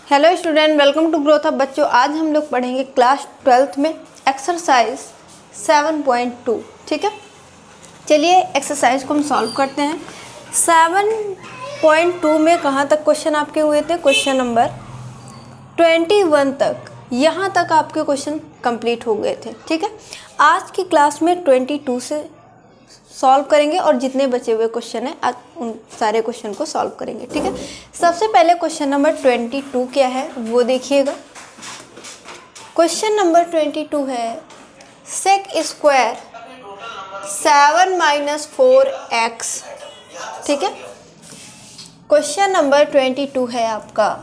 Hello student, welcome to Growth Up. बच्चों, आज हम लोग पढ़ेंगे क्लास 12th में एक्सरसाइज 7.2। ठीक है, चलिए एक्सरसाइज को हम सॉल्व करते हैं। 7.2 में कहाँ तक क्वेश्चन आपके हुए थे? क्वेश्चन नंबर 21 तक, यहाँ तक आपके क्वेश्चन कंप्लीट हो गए थे। ठीक है, आज की क्लास में 22 से सॉल्व करेंगे और जितने बचे हुए क्वेश्चन हैं आज उन सारे क्वेश्चन को सॉल्व करेंगे। ठीक है, सबसे पहले क्वेश्चन नंबर 22 क्या है वो देखिएगा। क्वेश्चन नंबर 22 है सेक स्क्वायर 7 - 4x। ठीक है, क्वेश्चन नंबर 22 है आपका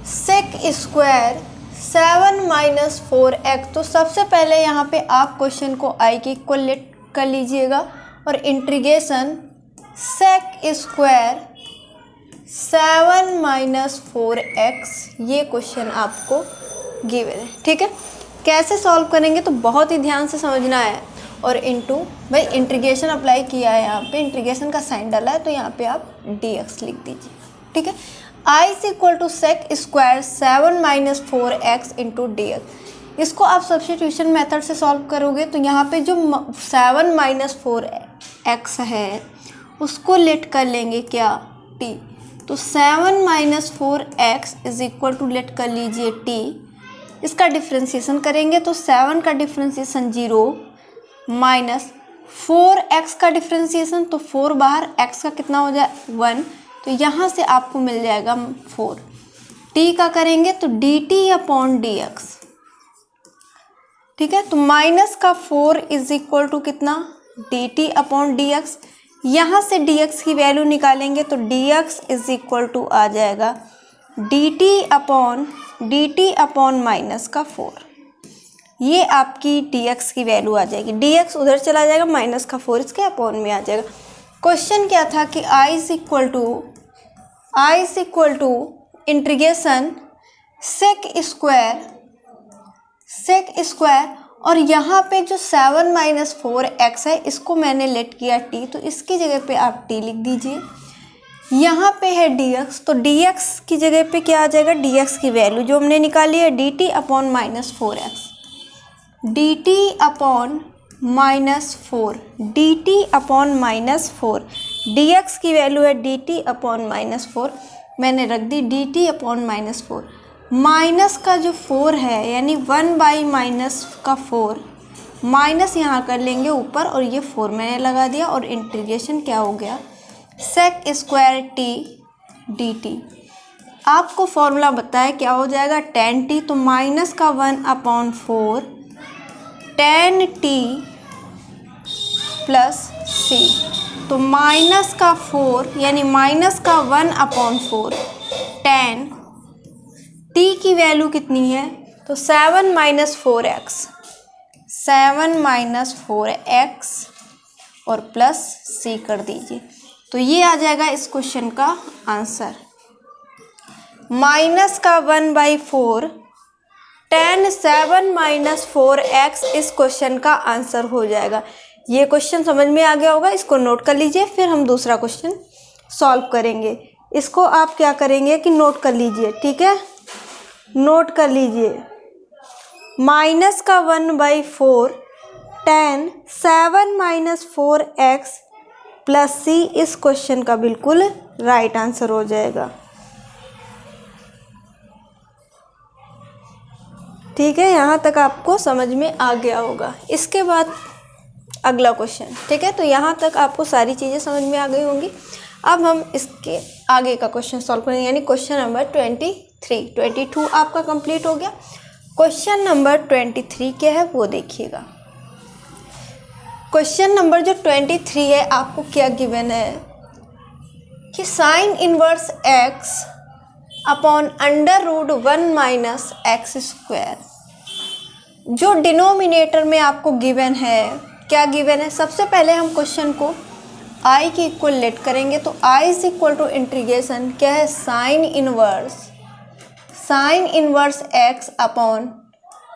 सेक स्क्वायर 7 - 4x। तो सबसे पहले यहाँ पे आप क्वेश्चन को आई के इक्वल लेट कर लीजिएगा और इंटीग्रेशन सेक स्क्वायर 7 - 4x, ये क्वेश्चन आपको गिवन है। ठीक है, कैसे सॉल्व करेंगे तो बहुत ही ध्यान से समझना है। और इनटू भाई इंटीग्रेशन अप्लाई किया है, यहाँ पे इंटीग्रेशन का साइन डाला है तो यहाँ पे आप dx लिख दीजिए। ठीक है, I is equal to sec square 7 - 4x into dx। इसको आप सब्स्टिट्यूशन मेथड से सॉल्व करोगे तो यहाँ पे जो 7 - 4x है उसको लेट कर लेंगे क्या? t। तो 7 - 4x is equal to late कर लीजिए t। इसका डिफ्रेंसिएशन करेंगे तो 7 का डिफ्रेंसिएशन 0 माइनस 4x का डिफ्रेंसिएशन, तो 4 बाहर, x का कितना हो जाए 1, तो यहाँ से आपको मिल जाएगा 4। t का करेंगे तो dt अपॉन dx। ठीक है, तो माइनस का 4 इज इक्वल टू कितना? dt upon dx। यहाँ से dx की वैल्यू निकालेंगे तो dx इज इक्वल टू आ जाएगा dt अपॉन माइनस का 4। ये आपकी dx की वैल्यू आ जाएगी। dx उधर चला जाएगा, माइनस का 4 इसके अपॉन में आ जाएगा। क्वेश्चन क्या था कि I is equal to integration sec square और यहाँ पे जो 7 - 4x है इसको मैंने लेट किया t, तो इसकी जगह पे आप t लिख दीजिए। यहाँ पे है dx, तो dx की जगह पे क्या आ जाएगा? dx की वैल्यू जो हमने निकाली है dt upon minus 4x, dt upon -4, dt upon -4, dx की वैल्यू है dt अपॉन -4, मैंने रख दी dt अपॉन -4। माइनस का जो 4 है यानी 1 - माइनस का 4, माइनस यहाँ कर लेंगे ऊपर और ये 4 मैंने लगा दिया और इंटीग्रेशन क्या हो गया? Sec square t dt। आपको फॉर्मूला बताया क्या हो जाएगा? tan t, तो माइनस का 1 upon 4 tan t plus c, तो माइनस का 4 यानी माइनस का 1 अपॉन 4 tan t की वैल्यू कितनी है? तो 7 - 4x, 7 - 4x और प्लस c कर दीजिए, तो ये आ जाएगा इस क्वेश्चन का आंसर। माइनस का 1/4 tan 7 - 4x इस क्वेश्चन का आंसर हो जाएगा। ये क्वेश्चन समझ में आ गया होगा, इसको नोट कर लीजिए, फिर हम दूसरा क्वेश्चन सॉल्व करेंगे। इसको आप क्या करेंगे कि नोट कर लीजिए। ठीक है, नोट कर लीजिए। माइनस का 1/4 tan 7 - 4x प्लस c इस क्वेश्चन का बिल्कुल राइट आंसर हो जाएगा। ठीक है, यहाँ तक आपको समझ में आ गया होगा। इसके बाद अगला क्वेश्चन। ठीक है, तो यहाँ तक आपको सारी चीज़ें समझ में आ गई होंगी। अब हम इसके आगे का क्वेश्चन सॉल्व करेंगे, यानी क्वेश्चन नंबर 23। 22 आपका कंप्लीट हो गया। क्वेश्चन नंबर 23 क्या है वो देखिएगा। क्वेश्चन नंबर जो 23 है आपको क्या गिवन है कि sign inverse x upon √1 - x square. जो डिनोमिनेटर में आपको गिवन है, क्या गिवन है? सबसे पहले हम क्वेश्चन को i की इक्वल लेट करेंगे तो i is equal to integration क्या है? Sine inverse x upon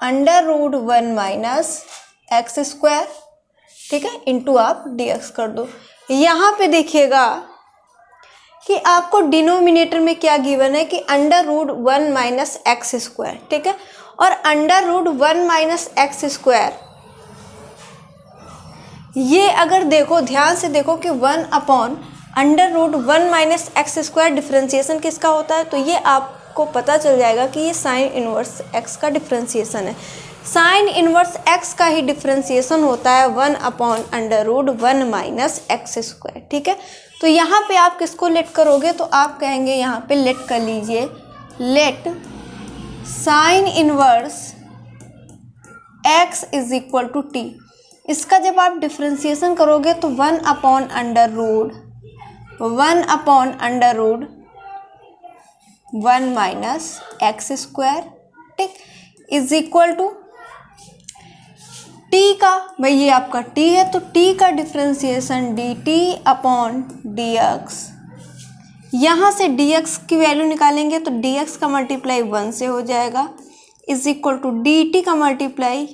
√1 - x square. ठीक है, इंटू आप dx कर दो। यहाँ पे देखिएगा कि आपको डिनोमिनेटर में क्या गिवन है कि under root 1 minus x square, ठीक है। और under root 1 minus x square ये अगर देखो ध्यान से देखो कि 1 upon under root 1 minus x square differentiation किसका होता है, तो ये आपको पता चल जाएगा कि ये साइन इनवर्स एक्स का डिफ्रेंसिएशन है। साइन इनवर्स एक्स का ही डिफ्रेंसिएशन होता है 1 upon under root 1 minus x square, ठीक है। तो यहाँ पे आप किसको लेट करोगे, तो आप कहेंगे यहाँ पे लेट कर लीजिए, let sine inverse x is equal to t. इसका जब आप डिफ्रेंसिएशन करोगे तो 1 upon under root 1 minus x square, ठीक, इज इक्वल टू टी का, भाई ये आपका टी है तो टी का differentiation d t upon d x. यहाँ से डी एक्स की वैल्यू निकालेंगे तो डी एक्स का मल्टीप्लाई 1 से हो जाएगा, is equal to d t का मल्टीप्लाई,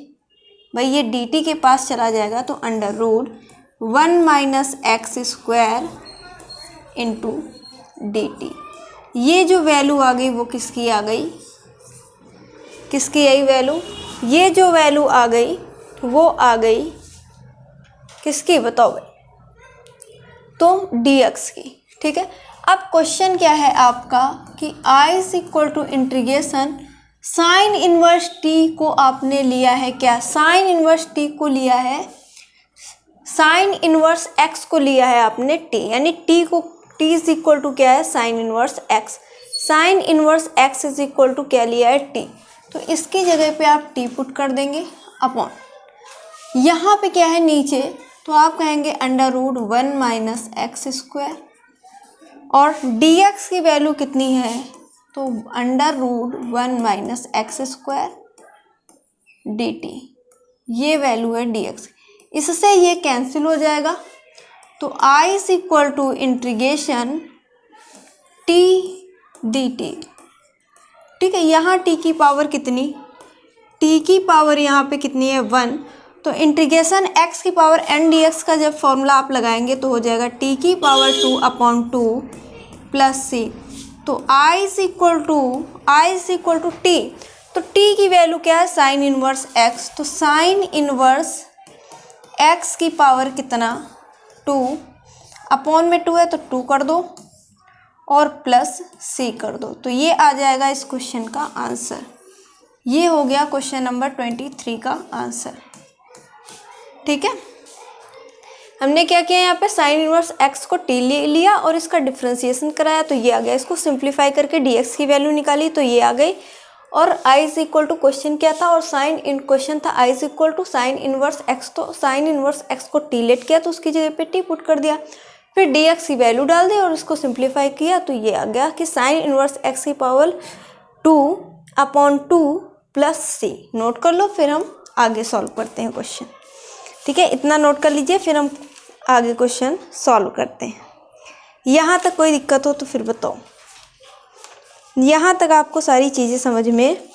भाई ये डी टी के पास चला जाएगा तो under root 1 minus x square into d t. ये जो वैल्यू आ गई वो किसकी आ गई, किसकी आई वैल्यू, ये जो वैल्यू आ गई वो आ गई किसकी बताओ भाई, तो डी एक्स की, ठीक है। अब क्वेश्चन क्या है आपका कि I is equal to integration sine inverse t को आपने लिया है क्या, साइन इनवर्स टी को लिया है, साइन इनवर्स एक्स को लिया है आपने टी, यानी टी को, टी इज इक्वल टू क्या है sine inverse x, sine inverse x is equal to क्या लिया है टी। तो इसकी जगह पे आप टी पुट कर देंगे अपॉन, यहाँ पे क्या है नीचे, तो आप कहेंगे under root 1 minus x square, और डी एक्स की वैल्यू कितनी है, तो under root 1 minus x square d t, ये वैल्यू है डी एक्स। इससे ये कैंसिल हो जाएगा तो I is equal to integration t d t, ठीक है। यहाँ टी की पावर कितनी, टी की पावर यहाँ पे कितनी है 1, तो इंटीग्रेशन एक्स की पावर एन डी एक्स का जब फॉर्मूला आप लगाएंगे तो हो जाएगा टी की पावर 2 अपॉन 2 प्लस सी, तो I is equal to T, तो टी की वैल्यू क्या है साइन इनवर्स एक्स, तो साइन इनवर्स एक्स की पावर कितना 2, अपॉन में 2 है तो 2 कर दो और प्लस सी कर दो, तो ये आ जाएगा इस क्वेश्चन का आंसर। ये हो गया क्वेश्चन नंबर 23 का आंसर, ठीक है। हमने क्या किया यहाँ पे साइन इनवर्स एक्स को टी ले लिया और इसका डिफ्रेंसिएशन कराया तो ये आ गया, इसको सिंप्लीफाई करके डी एक्स की वैल्यू निकाली तो ये आ गई, और I is equal to question क्या था, और साइन इन क्वेश्चन था I is equal to sine inverse x, तो साइन इनवर्स एक्स को टी लेट किया तो उसकी जगह पे टी पुट कर दिया, फिर डी एक्स की वैल्यू डाल दी और इसको सिंप्लीफाई किया तो ये आ गया कि साइन इनवर्स एक्स की पावर 2 अपॉन 2 प्लस सी। नोट कर लो, फिर हम आगे सॉल्व करते हैं क्वेश्चन, ठीक है। इतना नोट कर लीजिए, फिर हम आगे क्वेश्चन सॉल्व करते हैं। यहाँ तक कोई दिक्कत हो तो फिर बताओ, यहाँ तक आपको सारी चीज़ें समझ में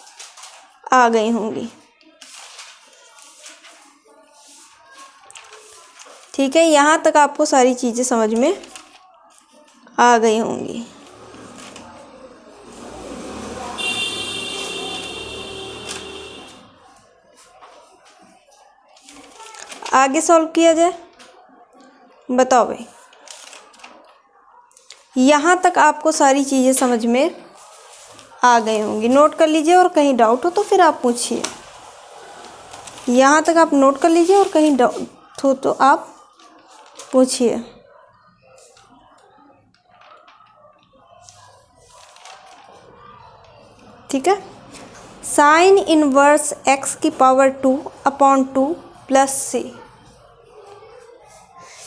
आ गई होंगी, ठीक है। यहाँ तक आपको सारी चीज़ें समझ में आ गई होंगी। आगे सॉल्व किया जाए, बताओ भाई। यहाँ तक आपको सारी चीज़ें समझ में आ गई होंगी, नोट कर लीजिए, और कहीं डाउट हो तो फिर आप पूछिए। यहाँ तक आप नोट कर लीजिए और कहीं डाउट हो तो आप पूछिए। ठीक है, साइन इनवर्स एक्स की पावर 2 अपॉन 2 प्लस सी।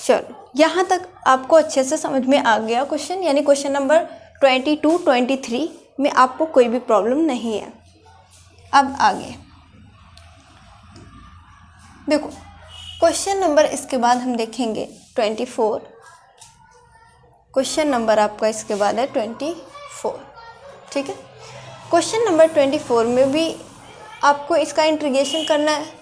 चलो यहाँ तक आपको अच्छे से समझ में आ गया क्वेश्चन, यानी क्वेश्चन नंबर 22, 23 में आपको कोई भी प्रॉब्लम नहीं है। अब आगे देखो क्वेश्चन नंबर, इसके बाद हम देखेंगे 24। क्वेश्चन नंबर आपका इसके बाद है 24, ठीक है। क्वेश्चन नंबर 24 में भी आपको इसका इंटीग्रेशन करना है।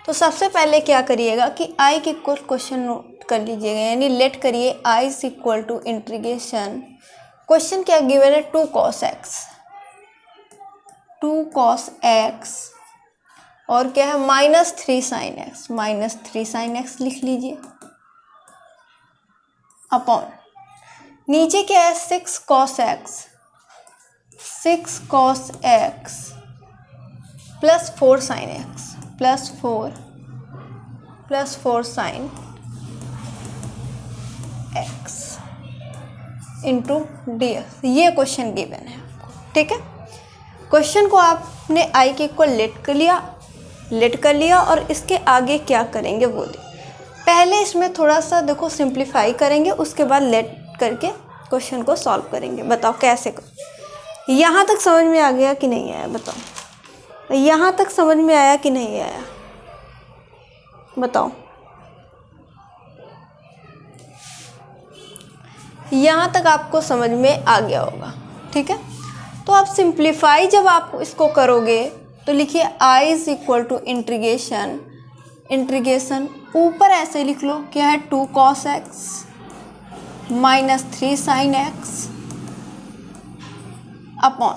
तो सबसे पहले क्या करिएगा कि आई के कुछ क्वेश्चन नोट कर लीजिएगा, यानी लेट करिए I is equal to integration, question क्या गिवन है 2 cos x, 2 cos x और क्या है -3 sin x, -3 sin x लिख लीजिए अपॉन नीचे क्या है 6 cos x, 6 cos x plus 4 sin x plus 4 sin x into dx, ये क्वेश्चन गिवन है आपको। ठीक है, क्वेश्चन को आपने आई के इक्वल लेट कर लिया और इसके आगे क्या करेंगे वो देखिए। पहले इसमें थोड़ा सा देखो सिंप्लीफाई करेंगे, उसके बाद लेट करके क्वेश्चन को सॉल्व करेंगे। बताओ कैसे करो, यहाँ तक समझ में आ गया कि नहीं आया? बताओ यहाँ तक समझ में आया कि नहीं आया? बताओ यहाँ तक आपको समझ में आ गया होगा। ठीक है, तो आप सिंप्लीफाई जब आप इसको करोगे तो लिखिए I is equal to integration ऊपर ऐसे लिख लो, क्या है 2 cos x -3 sin x upon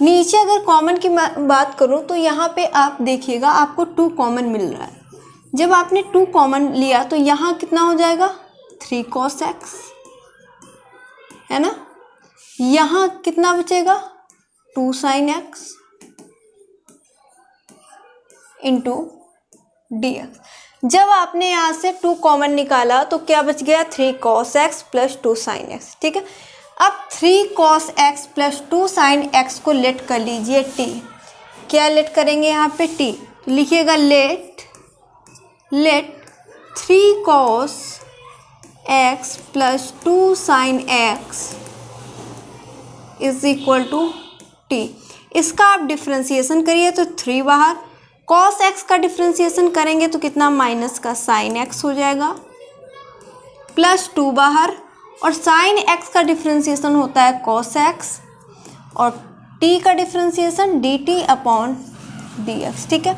नीचे अगर कॉमन की बात करूँ तो यहाँ पे आप देखिएगा आपको 2 कॉमन मिल रहा है। जब आपने 2 कॉमन लिया तो यहाँ कितना हो जाएगा 3 cos x, है ना। यहाँ कितना बचेगा 2 sin x इंटू dx। जब आपने यहाँ से 2 कॉमन निकाला तो क्या बच गया 3 cos x plus 2 sin x। ठीक है, अब 3 cos x plus 2 sin x को लेट कर लीजिए t। क्या लेट करेंगे यहाँ पे t, तो लिखिएगा let 3 cos x plus 2 sin x is equal to t। इसका आप डिफ्रेंसिएशन करिए तो 3 बाहर, cos x का डिफ्रेंसिएशन करेंगे तो कितना माइनस का sin x हो जाएगा, प्लस 2 बाहर, और sin x का डिफ्रेंसिएशन होता है cos x और t का डिफ्रेंसिएशन dt अपॉन dx। ठीक है,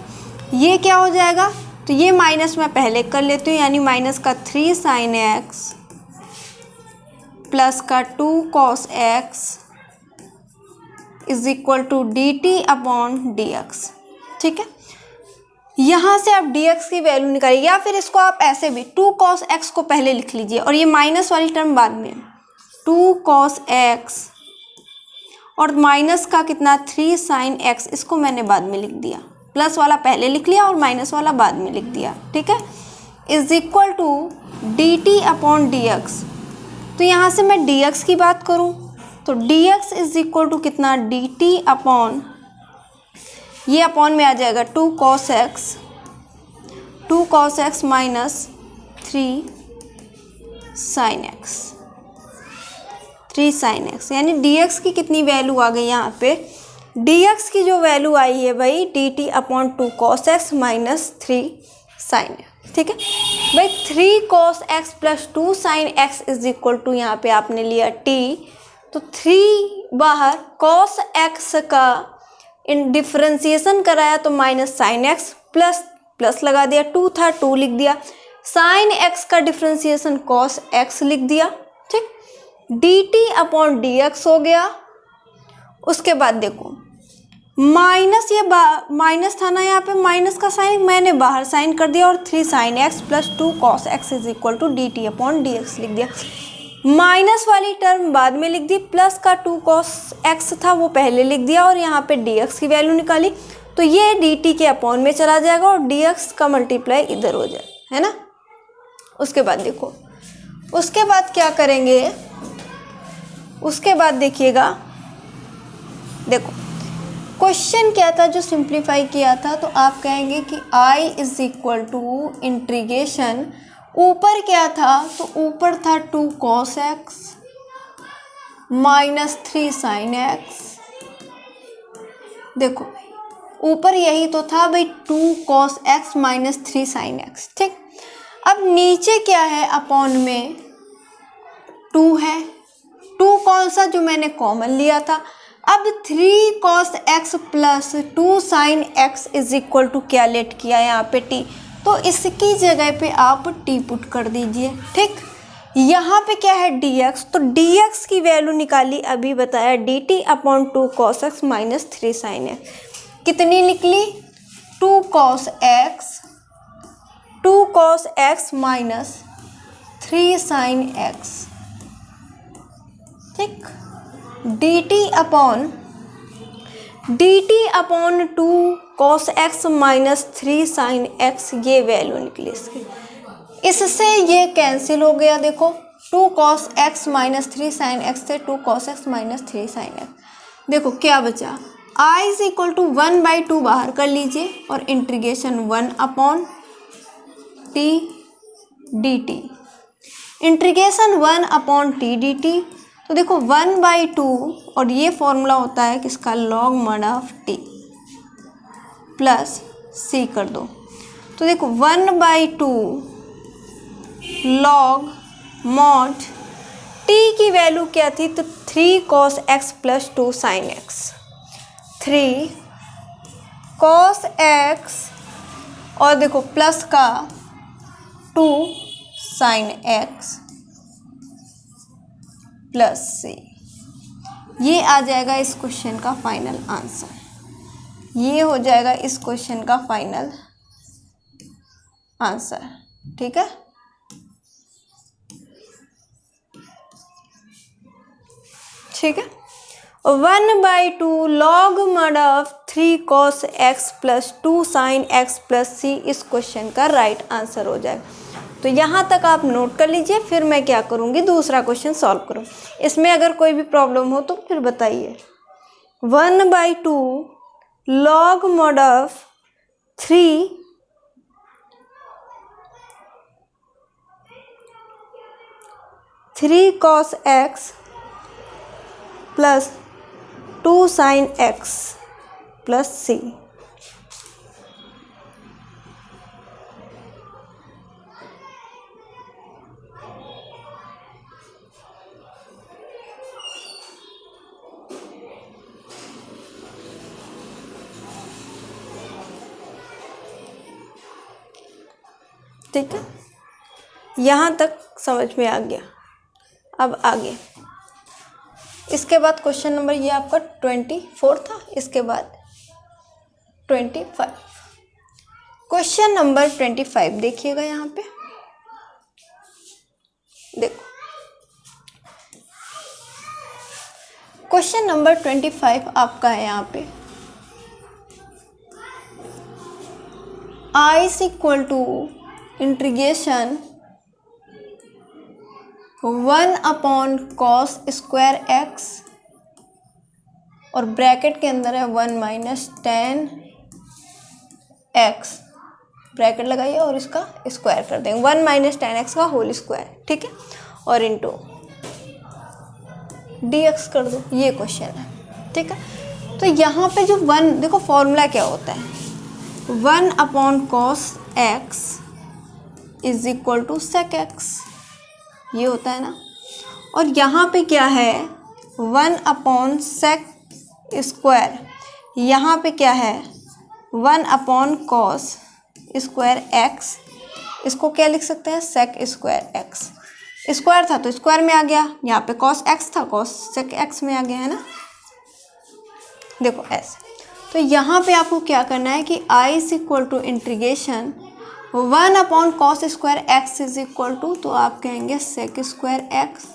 ये क्या हो जाएगा, तो ये माइनस मैं पहले कर लेती हूँ, यानी माइनस का 3 sin x प्लस का 2 cos x is equal to dt upon dx। ठीक है, यहाँ से आप dx की वैल्यू निकालिए, या फिर इसको आप ऐसे भी 2 cos x को पहले लिख लीजिए और ये माइनस वाली टर्म बाद में, 2 cos x और माइनस का कितना 3 sin x, इसको मैंने बाद में लिख दिया, प्लस वाला पहले लिख लिया और माइनस वाला बाद में लिख दिया। ठीक है, is equal to dt upon dx। तो यहाँ से मैं dx की बात करूँ तो dx इज इक्वल टू कितना dt अपॉन, ये अपॉन में आ जाएगा 2 cos x minus 3 sin x, यानी dx की कितनी वैल्यू आ गई यहाँ पे, dx की जो वैल्यू आई है भाई dt upon 2 cos x minus 3 sin x। ठीक है भाई, 3 cos x plus 2 sin x is equal to यहाँ पे आपने लिया t, तो 3 बाहर, cos x का इन डिफ्रेंसिएशन कराया तो माइनस sin x प्लस लगा दिया, 2 था 2 लिख दिया, sin x का डिफ्रेंसिएशन cos x लिख दिया। ठीक, dt अपॉन dx हो गया। उसके बाद देखो माइनस, ये माइनस था ना, यहाँ पे माइनस का साइन मैंने बाहर साइन कर दिया और 3 sin x plus 2 cos x is equal to dt upon dx लिख दिया। माइनस वाली टर्म बाद में लिख दी, प्लस का 2 cos x था वो पहले लिख दिया और यहाँ पे dx की वैल्यू निकाली, तो ये dt के अपॉन में चला जाएगा और dx का मल्टीप्लाई इधर हो जाए, है ना। उसके बाद देखो, उसके बाद क्या करेंगे, उसके बाद देखिएगा, देखो क्वेश्चन क्या था जो सिंप्लीफाई किया था, तो आप कहेंगे कि I is equal to integration, ऊपर क्या था, तो ऊपर था 2 cos x minus 3 sin x। देखो ऊपर यही तो था भाई 2 cos x minus 3 sin x। ठीक, अब नीचे क्या है, अपॉन में 2 है, 2 कौन सा जो मैंने कॉमन लिया था। अब 3 cos x plus 2 sin x is equal to क्या लेट किया यहाँ पे t, तो इसकी जगह पे आप टी पुट कर दीजिए। ठीक, यहाँ पे क्या है dx, तो dx की वैल्यू निकाली, अभी बताया dt upon 2 cos x minus 3 sin x। कितनी निकली? 2 cos x minus 3 sin x। ठीक, dt upon 2 cos x minus 3 sin x, ये वैल्यू निकली इसकी। इससे ये कैंसिल हो गया, देखो 2 cos x minus 3 sin x से 2 cos x minus 3 sin x। देखो क्या बचा, i इज इक्वल टू 1/2 बाहर कर लीजिए और integration 1 upon t dt, integration 1 upon t dt। तो देखो 1/2 और ये फॉर्मूला होता है किसका, log mod of t plus c कर दो। तो देखो 1/2 log mod t की वैल्यू क्या थी, तो 3 cos x plus 2 sin x। 3 cos x और देखो प्लस का 2 sin x प्लस c। ये आ जाएगा इस क्वेश्चन का फाइनल आंसर। ये हो जाएगा इस क्वेश्चन का फाइनल आंसर। ठीक है, ठीक है। 1/2 log mod of 3 cos x plus 2 sin x plus c इस क्वेश्चन का राइट आंसर हो जाएगा। तो यहाँ तक आप नोट कर लीजिए, फिर मैं क्या करूँगी, दूसरा क्वेश्चन सॉल्व करूँ। इसमें अगर कोई भी प्रॉब्लम हो तो फिर बताइए। 1/2 log mod of 3 cos x plus 2 sin x plus c। ठीक है, यहाँ तक समझ में आ गया। अब आगे, इसके बाद क्वेश्चन नंबर, ये आपका 24 था, इसके बाद 25। क्वेश्चन नंबर 25 देखिएगा यहाँ पे। देखो क्वेश्चन नंबर 25 आपका है यहाँ पे, i is equal to integration 1 upon cos square x और ब्रैकेट के अंदर है 1 माइनस 10 x, ब्रैकेट लगाइए और इसका स्क्वायर कर देंगे, 1 माइनस 10 x का होल स्क्वायर। ठीक है, और इंटू dx कर दो, ये क्वेश्चन है। ठीक है, तो यहाँ पे जो 1, देखो फॉर्मूला क्या होता है, 1 upon cos x is equal to sec x, ये होता है ना। और यहाँ पे क्या है, 1 अपॉन सेक स्क्वायर, यहाँ पे क्या है 1 अपॉन कॉस स्क्वायर x, इसको क्या लिख सकते हैं, सेक स्क्वायर x। स्क्वायर था तो स्क्वायर में आ गया, यहाँ पे कॉस x था, कॉस सेक x में आ गया, है ना। देखो ऐसे, तो यहाँ पे आपको क्या करना है कि i is equal to integration 1 upon cos square x is equal to, तो आप कहेंगे सेक स्क्वायर x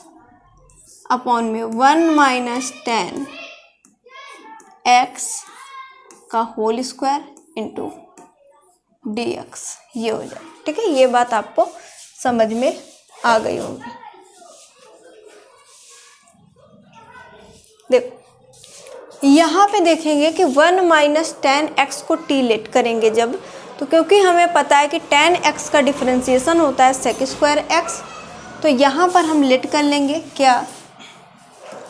अपॉन में 1 माइनस 10 x का होल स्क्वायर इंटू dx, ये हो जाए। ठीक है, ये बात आपको समझ में आ गई होगी। देखो यहाँ पे देखेंगे कि 1 माइनस 10x को t लेट करेंगे जब, तो क्योंकि हमें पता है कि 10x का डिफरेंशिएशन होता है सेक स्क्वायर x, तो यहाँ पर हम लेट कर लेंगे क्या,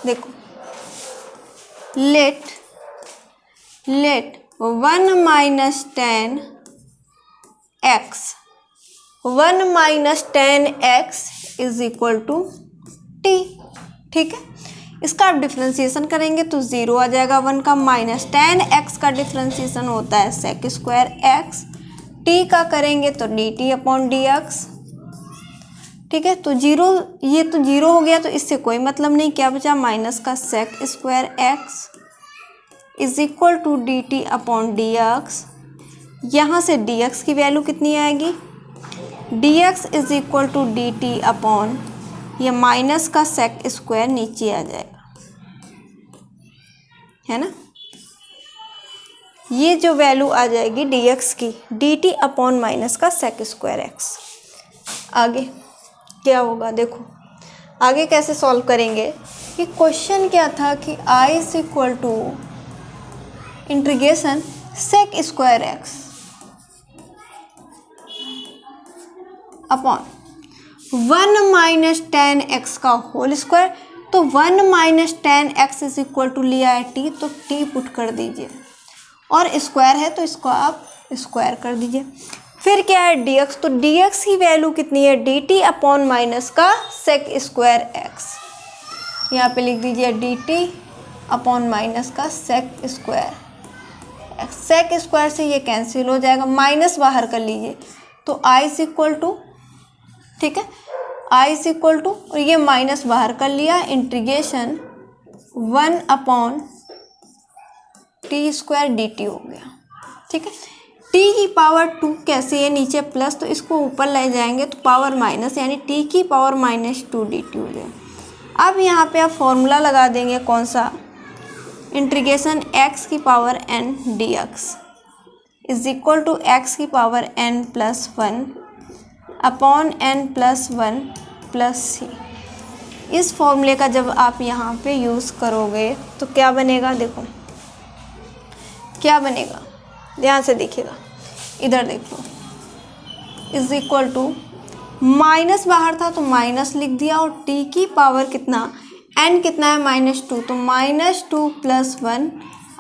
देखो let 1 minus 10 x, 1 minus 10x is equal to t। ठीक है, इसका आप डिफ्रेंशिएशन करेंगे तो 0 आ जाएगा 1 का, माइनस 10x का डिफ्रेंशिएशन होता है सेक स्क्वायर x टी का करेंगे तो D t upon d x, ठीक है। तो जीरो, ये तो जीरो हो गया तो इससे कोई मतलब नहीं, क्या बचा माइनस का sec square x is equal to d t upon d x. यहाँ से डी एक्स की वैल्यू कितनी आएगी, d x is equal to d t upon ये माइनस का सेक स्क्वायर नीचे आ जाएगा, है ना। ये जो वैल्यू आ जाएगी डी एक्स की, डी टी अपॉन माइनस का सेक स्क्वायर एक्स। आगे क्या होगा देखो, आगे कैसे सॉल्व करेंगे कि क्वेश्चन क्या था कि I is equal to integration sec square x upon 1 minus ten x का होल स्क्वायर। तो 1 minus ten x is equal to लिया है टी, तो टी पुट कर दीजिए और स्क्वायर है तो इसको आप स्क्वायर कर दीजिए। फिर क्या है डी एक्स, तो डी एक्स की वैल्यू कितनी है, डी टी अपॉन माइनस का सेक स्क्वायर एक्स। यहाँ पे लिख दीजिए डी टी अपॉन माइनस का sec square x. Sec square से ये कैंसिल हो जाएगा, माइनस बाहर कर लीजिए तो आई इज इक्वल टू, ठीक है, आई इज इक्वल टू, और ये माइनस बाहर कर लिया, integration 1 upon T square d T हो गया, ठीक है। टी की पावर 2 कैसे है, नीचे प्लस तो इसको ऊपर ले जाएंगे तो पावर माइनस, यानी टी की पावर -2 डी टी हो जाएगा। अब यहाँ पे आप फॉर्मूला लगा देंगे कौन सा, इंटीग्रेशन एक्स की power n d x is equal to x की power n plus 1 upon n plus 1 plus सी। इस फॉर्मूले का जब आप यहाँ पे यूज़ करोगे तो क्या बनेगा, देखो क्या बनेगा, ध्यान से देखिएगा, इधर देखो, इज इक्वल टू माइनस बाहर था तो माइनस लिख दिया और टी की पावर कितना, n कितना है -2, तो -2 प्लस 1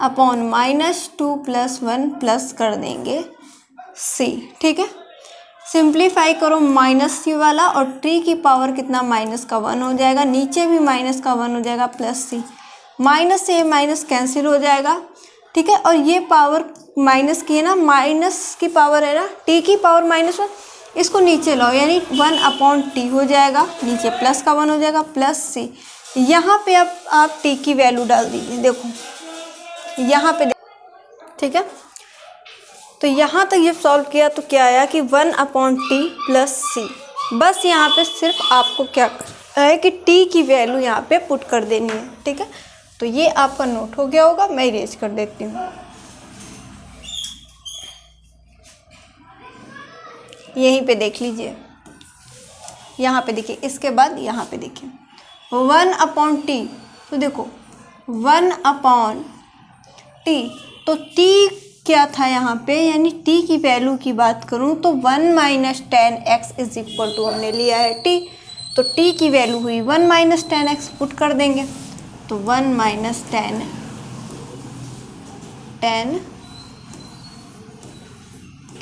अपॉन -2 प्लस 1 प्लस कर देंगे c, ठीक है। सिंप्लीफाई करो माइनस सी वाला और टी की पावर कितना माइनस का 1 हो जाएगा, नीचे भी माइनस का 1 हो जाएगा प्लस सी, माइनस से माइनस कैंसिल हो जाएगा, ठीक है। और ये पावर माइनस की है ना, माइनस की पावर है ना, टी की पावर -1, इसको नीचे लाओ यानी 1 अपॉन टी हो जाएगा, नीचे प्लस का 1 हो जाएगा प्लस सी। यहाँ पे अब आप टी की वैल्यू डाल दीजिए, देखो यहाँ पे, ठीक है। तो यहाँ तक ये सॉल्व किया तो क्या आया कि 1 अपॉन टी प्लस सी। बस यहाँ पे सिर्फ आपको क्या करना है कि टी की वैल्यू यहाँ पे पुट कर देनी है, ठीक है। तो ये आपका नोट हो गया होगा, मैं इरेज कर देती हूँ। यहीं पे देख लीजिए, यहाँ पे देखिए, इसके बाद यहाँ पे देखिए 1 अपॉन टी, तो देखो 1 अपॉन टी, तो टी क्या था यहाँ पे, यानी टी की वैल्यू की बात करूँ तो 1 minus ten x is equal to हमने लिया है टी, तो टी की वैल्यू हुई 1 माइनस टेन एक्स, पुट कर देंगे तो 1 माइनस टेन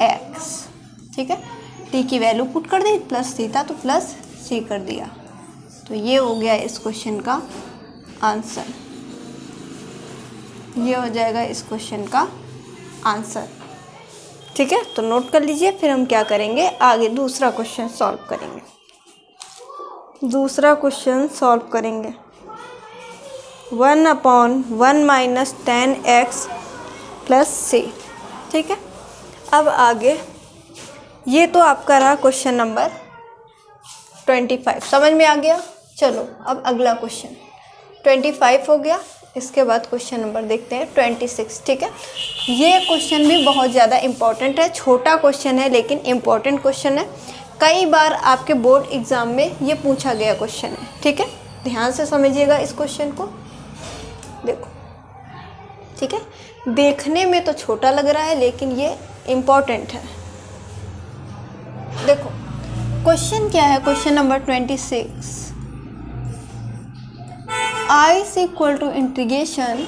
एक्स, ठीक है। टी की वैल्यू पुट कर दी, प्लस सी था तो प्लस सी कर दिया। तो ये हो गया इस क्वेश्चन का आंसर, ये हो जाएगा इस क्वेश्चन का आंसर, ठीक है। तो नोट कर लीजिए, फिर हम क्या करेंगे आगे, दूसरा क्वेश्चन सॉल्व करेंगे। दूसरा क्वेश्चन सॉल्व करेंगे 1 upon 1 minus ten x plus c, ठीक है। अब आगे, ये तो आपका रहा क्वेश्चन नंबर 25, समझ में आ गया। चलो अब अगला क्वेश्चन 25 हो गया, इसके बाद क्वेश्चन नंबर देखते हैं 26, ठीक है। ये क्वेश्चन भी बहुत ज़्यादा इम्पॉर्टेंट है, छोटा क्वेश्चन है लेकिन इम्पॉर्टेंट क्वेश्चन है, कई बार आपके बोर्ड एग्ज़ाम में ये पूछा गया क्वेश्चन है, ठीक है। ध्यान से समझिएगा इस क्वेश्चन को, देखो, ठीक है। देखने में तो छोटा लग रहा है लेकिन ये इम्पॉर्टेंट है। देखो क्वेश्चन क्या है, question number 26, I is equal to integration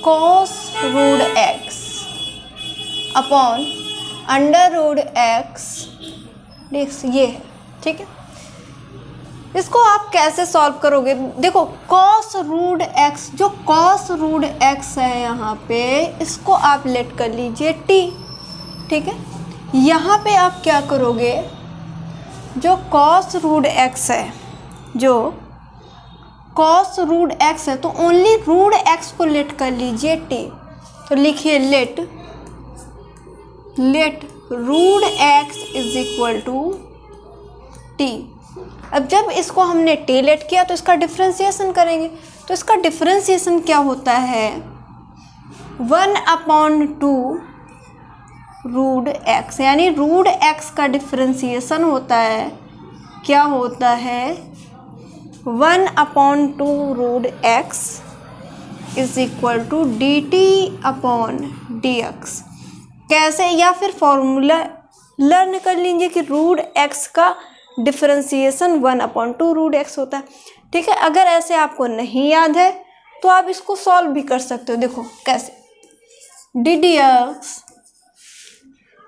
cos root x upon under root x, ये है, ठीक है। इसको आप कैसे सॉल्व करोगे, देखो cos रूट एक्स, जो cos रूट एक्स है यहाँ पे, इसको आप लेट कर लीजिए t, ठीक है। यहाँ पे आप क्या करोगे, जो कॉस रूट एक्स है, जो कॉस रूट एक्स है, तो ओनली रूट एक्स को लेट कर लीजिए टी। तो लिखिए let root x is equal to t. अब जब इसको हमने टी लेट किया तो इसका डिफ्रेंसिएशन करेंगे। तो इसका डिफ्रेंसिएशन क्या होता है, 1/2 रूट एक्स, यानी रूट एक्स का डिफ्रेंसिएशन होता है, क्या होता है, 1/2 root x is equal to d t upon d x. कैसे, या फिर फॉर्मूला लर्न कर लीजिए कि रूट एक्स का डिफरेंशिएशन 1/2 रूट एक्स होता है। ठीक है, अगर ऐसे आपको नहीं याद है तो आप इसको सॉल्व भी कर सकते हो। देखो कैसे, d d x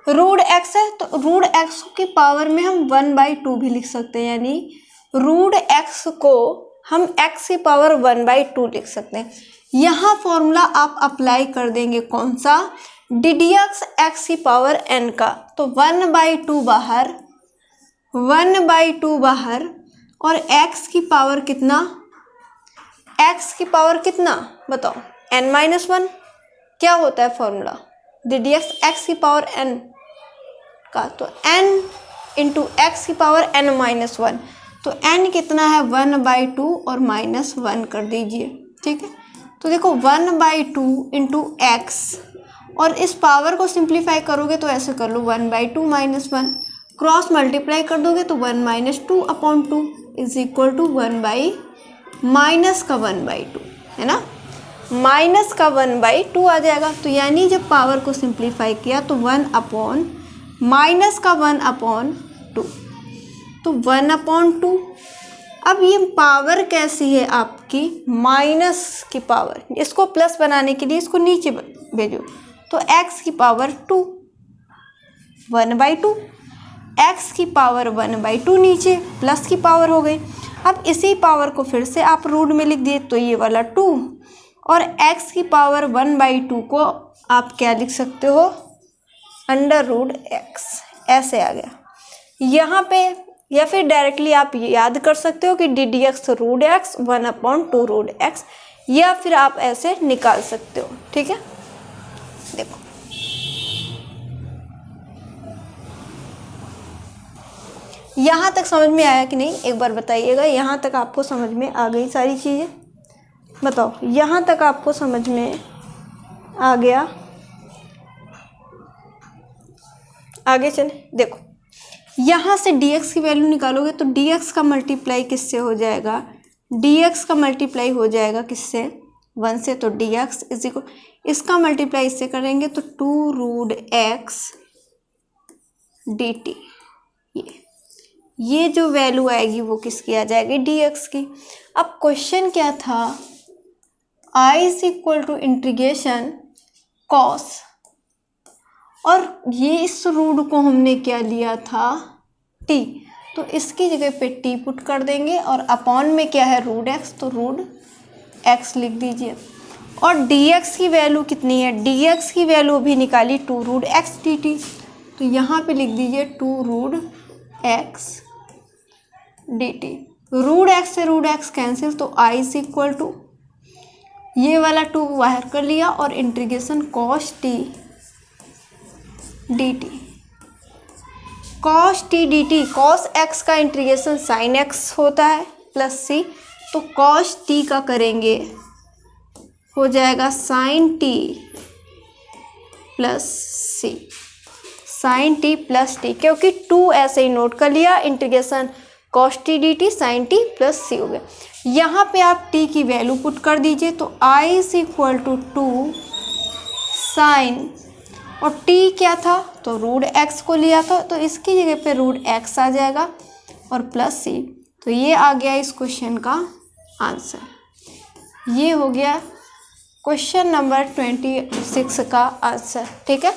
root x है, तो रूट एक्स की पावर में हम 1/2 भी लिख सकते हैं, यानी रूट एक्स को हम एक्स की पावर 1/2 लिख सकते हैं। यहाँ फॉर्मूला आप अप्लाई कर देंगे, कौन सा, डी डी एक्स की पावर n का। तो 1/2 बाहर, 1/2 बाहर, और x की पावर कितना, x की पावर कितना बताओ, n-1। क्या होता है फॉर्मूला, डी डी एक्स की पावर n का, तो n इंटू एक्स की पावर n-1। तो n कितना है, 1/2 और -1 कर दीजिए। ठीक है, तो देखो 1/2 इंटू एक्स, और इस पावर को सिंप्लीफाई करोगे तो ऐसे कर लो, 1/2 -1, क्रॉस मल्टीप्लाई कर दोगे तो 1 - 2/2 इज इक्वल टू 1/-1/2, है ना, -1/2 आ जाएगा। तो यानी जब पावर को सिंप्लीफाई किया तो 1/-1/2, तो 1/2। अब ये पावर कैसी है आपकी, माइनस की पावर, इसको प्लस बनाने के लिए इसको नीचे भेजो, तो x की पावर 2, 1/2, x की पावर 1/2 नीचे, प्लस की पावर हो गई। अब इसी पावर को फिर से आप रूट में लिख दिए, तो ये वाला 2, और x की पावर 1/2 को आप क्या लिख सकते हो, √x, ऐसे आ गया यहाँ पे। या फिर डायरेक्टली आप याद कर सकते हो कि d d x root x 1/2 root x, या फिर आप ऐसे निकाल सकते हो। ठीक है, देखो यहाँ तक समझ में आया कि नहीं, एक बार बताइएगा। यहाँ तक आपको समझ में आ गई सारी चीज़ें, बताओ यहाँ तक आपको समझ में आ गया। आगे चले, देखो यहाँ से dx की वैल्यू निकालोगे तो dx का मल्टीप्लाई किससे हो जाएगा, dx का मल्टीप्लाई हो जाएगा किससे, 1 से, तो dx इज इक्वल, इसका मल्टीप्लाई इससे करेंगे तो 2 रूट एक्स dt। ये जो वैल्यू आएगी वो किसकी आ जाएगी, dx की। अब क्वेश्चन क्या था, I is equal to integration cos, और ये इस रूट को हमने क्या लिया था, t, तो इसकी जगह पे t पुट कर देंगे, और अपॉन में क्या है, रूट एक्स, तो रूट x लिख दीजिए। और dx की वैल्यू कितनी है, dx की वैल्यू भी निकाली 2 रूट एक्स dt, तो यहाँ पे लिख दीजिए 2 root x dt। Root x से रूट एक्स कैंसिल, तो I इज इक्वल टू, ये वाला 2 बाहर कर लिया, और integration cos t dt, cos t dt, cos x का इंटीग्रेशन साइन x होता है प्लस c, तो कॉस t का करेंगे हो जाएगा sine t plus c, sine t plus t, क्योंकि 2 ऐसे ही नोट कर लिया, integration cos t dt sine t plus c हो गया। यहाँ पे आप t की वैल्यू पुट कर दीजिए, तो I is equal to 2 sine, और t क्या था, तो रूट x को लिया था, तो इसकी जगह पे रूट x आ जाएगा, और प्लस c। तो ये आ गया इस क्वेश्चन का आंसर। ये हो गया क्वेश्चन नंबर 26 का आंसर। ठीक है,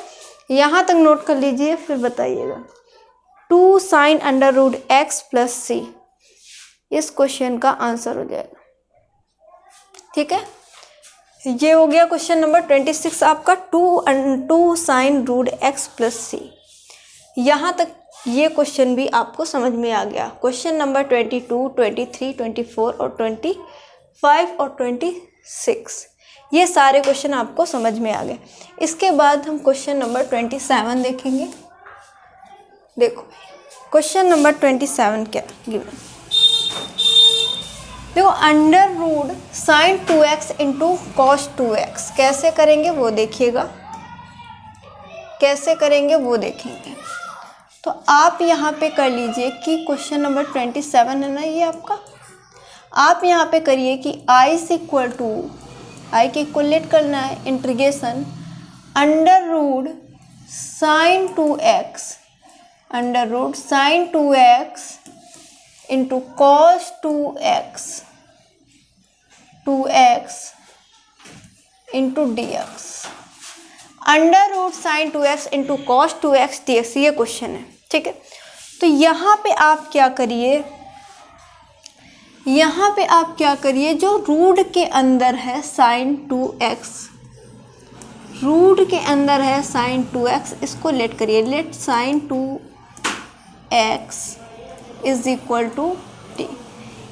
यहाँ तक नोट कर लीजिए, फिर बताइएगा। 2 sine under root x plus सी, इस क्वेश्चन का आंसर हो जाएगा। ठीक है, ये हो गया क्वेश्चन नंबर 26 आपका, 2 साइन रूट एक्स प्लस सी। यहाँ तक ये क्वेश्चन भी आपको समझ में आ गया। क्वेश्चन नंबर 22, 23, 24 और 25 और 26, ये सारे क्वेश्चन आपको समझ में आ गए। इसके बाद हम क्वेश्चन नंबर 27 देखेंगे। देखो क्वेश्चन नंबर 27 क्या गिवन, देखो under root sine 2x into cos 2x कैसे करेंगे वो देखिएगा, कैसे करेंगे वो देखेंगे। तो आप यहाँ पे कर लीजिए कि क्वेश्चन नंबर 27 है ना ये आपका, आप यहाँ पे करिए कि i is equal to, I के इक्वलेट करना है, integration under root sine 2x, under root sine 2x into cos 2x into dx, under root sine 2x into cos 2x dx, ये क्वेश्चन है। ठीक है, तो यहाँ पे आप क्या करिए, यहाँ पे आप क्या करिए, जो रूट के अंदर है साइन 2x, रूट के अंदर है साइन 2x, इसको लेट करिए, let sine 2x is equal to t,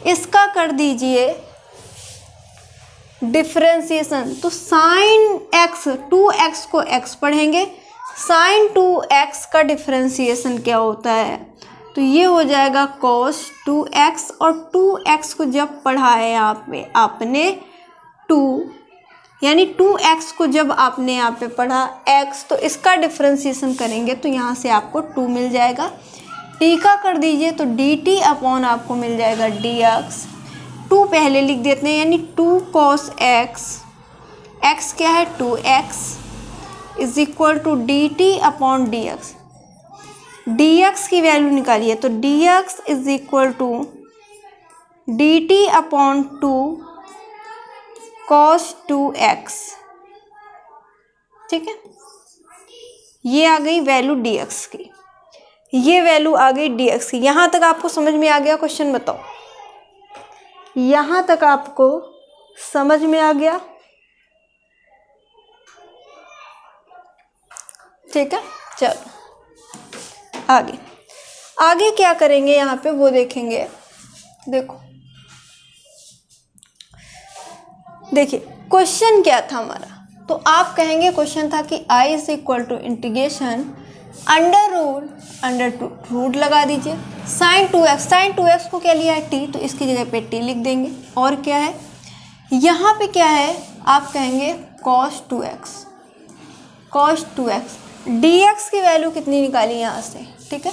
इसका कर दीजिए डिफरेंशिएशन। तो साइन x, 2x को x पढ़ेंगे, साइन 2x का डिफरेंशिएशन क्या होता है, तो ये हो जाएगा cos 2x, और 2x को जब पढ़ा है आपने 2, यानी 2x को जब आपने यहाँ पे पढ़ा x, तो इसका डिफरेंशिएशन करेंगे तो यहाँ से आपको 2 मिल जाएगा। t का कर दीजिए तो dt अपॉन आपको मिल जाएगा dx, 2 पहले लिख देते हैं, यानी 2 cos x, x क्या है 2x is equal to dt upon dx, dx की वैल्यू निकालिए तो dx is equal to dt upon 2 cos 2x। ठीक है, ये आ गई वैल्यू dx की, ये वैल्यू आ गई dx की। यहाँ तक आपको समझ में आ गया क्वेश्चन, बताओ यहाँ तक आपको समझ में आ गया? ठीक है, चलो आगे, आगे क्या करेंगे यहाँ पे वो देखेंगे। देखो देखिए क्वेश्चन क्या था हमारा, तो आप कहेंगे क्वेश्चन था कि i is equal to integration under root लगा दीजिए साइन 2x, साइन 2x को क्या लिया है t, तो इसकी जगह पे t लिख देंगे। और क्या है यहाँ पे क्या है, आप कहेंगे cos 2x, dx की वैल्यू कितनी निकाली यहाँ से। ठीक है,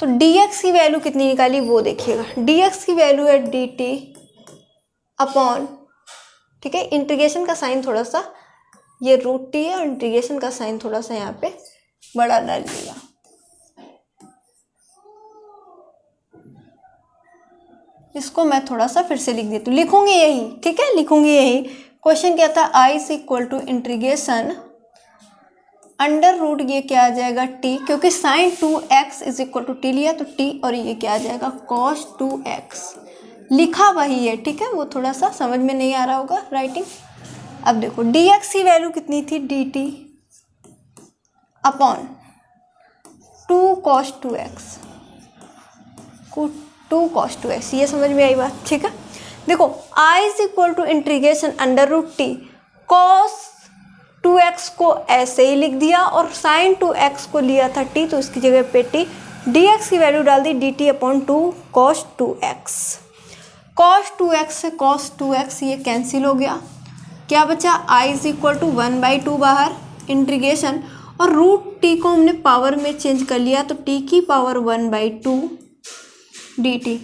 तो dx की वैल्यू कितनी निकाली वो देखिएगा, dx की वैल्यू है dt अपॉन, ठीक है, इंटीग्रेशन का साइन थोड़ा सा ये रूट t है और इंटीग्रेशन का साइन थोड़ा सा यहाँ पे बड़ा डालिएगा। इसको मैं थोड़ा सा फिर से लिख देती हूँ, लिखूंगी यही, ठीक है, लिखूंगी यही। क्वेश्चन क्या था, i is equal to integration under root, ये क्या आ जाएगा t, क्योंकि sine 2x is equal to t लिया तो t, और ये क्या आ जाएगा cos 2x, लिखा वही है। ठीक है, वो थोड़ा सा समझ में नहीं आ रहा होगा राइटिंग। अब देखो dx की वैल्यू कितनी थी, dt अपॉन 2 cos 2x, ये समझ में आई बात। ठीक है, देखो i is equal to integration under root t, cos 2x को ऐसे ही लिख दिया और साइन 2x को लिया था t, तो इसकी जगह पे t, dx की वैल्यू डाल दी dt upon 2 cos 2x, cos 2x से cos 2x ये कैंसिल हो गया, क्या बचा i इज इक्वल टू 1/2 बाहर इंटीग्रेशन, और रूट t को हमने पावर में चेंज कर लिया तो t की पावर 1/2 dt,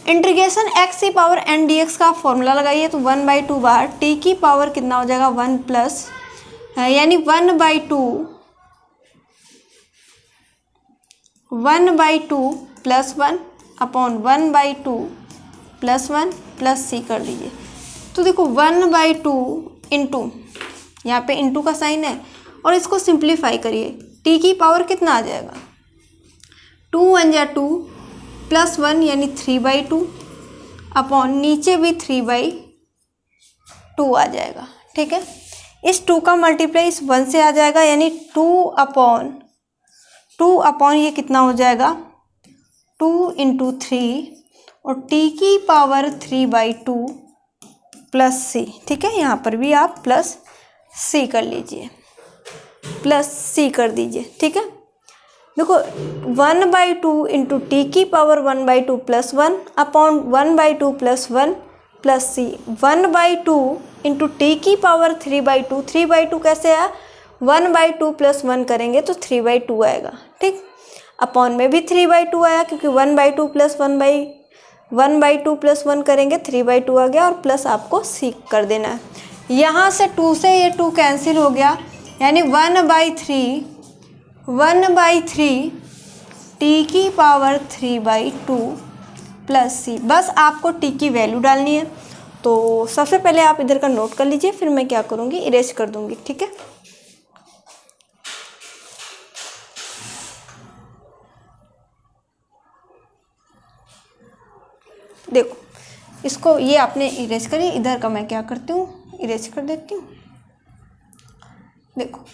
इंटीग्रेशन x की पावर n dx का फॉर्मूला लगाइए तो 1/2 बाहर, t की पावर कितना हो जाएगा 1 प्लस, यानी 1/2 plus 1 upon 1/2 plus 1 plus c कर दीजिए। तो देखो 1/2 इंटू, यहाँ पे इंटू का साइन है, और इसको सिंप्लीफाई करिए, t की पावर कितना आ जाएगा 2 1 जा 2 प्लस 1 यानी 3/2 अपॉन नीचे भी 3/2 आ जाएगा। ठीक है, इस 2 का मल्टीप्लाई इस 1 से आ जाएगा, यानी 2 अपॉन 2 अपॉन ये कितना हो जाएगा 2 इंटू 3 और t की पावर 3/2 प्लस सी। ठीक है, यहाँ पर भी आप प्लस सी कर लीजिए, प्लस सी कर दीजिए। ठीक है, देखो 1/2 इंटू टी की power 1/2 plus 1 upon 1/2 plus 1 plus c. 1/2 into t की पावर 3/2, 3/2 कैसे आया 1/2 प्लस 1 करेंगे तो 3/2 आएगा। ठीक, अपॉन में भी 3/2 आया क्योंकि 1/2 प्लस 1/2 प्लस 1 करेंगे 3/2 आ गया और प्लस आपको सी कर देना है। यहाँ से 2 से ये 2 कैंसिल हो गया, यानी 1/3 टी की पावर 3/2 प्लस सी। बस आपको टी की वैल्यू डालनी है। तो सबसे पहले आप इधर का नोट कर लीजिए, फिर मैं क्या करूँगी इरेज कर दूँगी। ठीक है, देखो इसको ये आपने इरेज करी, इधर का मैं क्या करती हूँ इरेज कर देती हूँ। देखो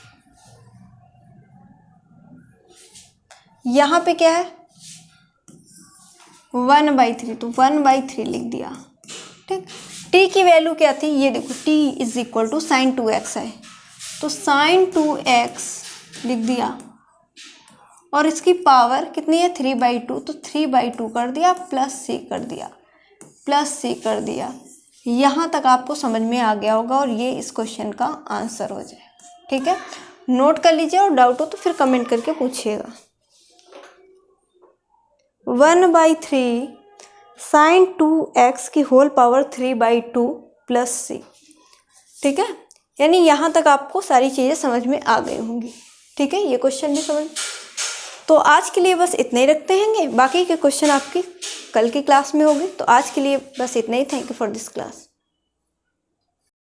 यहाँ पे क्या है 1/3, तो 1/3 लिख दिया। ठीक, t की वैल्यू क्या थी ये देखो, t is equal to sine 2x है, तो साइन 2x लिख दिया और इसकी पावर कितनी है 3/2, तो 3/2 कर दिया प्लस सी कर दिया, प्लस सी कर दिया। यहाँ तक आपको समझ में आ गया होगा और ये इस क्वेश्चन का आंसर हो जाए। ठीक है, नोट कर लीजिए और डाउट हो तो फिर कमेंट करके पूछिएगा। 1/3 साइन 2x की होल पावर 3/2 प्लस सी। ठीक है, यानी यहाँ तक आपको सारी चीज़ें समझ में आ गई होंगी। ठीक है, ये क्वेश्चन भी समझ। तो आज के लिए बस इतने ही रखते हैं, बाकी के क्वेश्चन आपकी कल की क्लास में होंगे। तो आज के लिए बस इतना ही। Thank you for this class.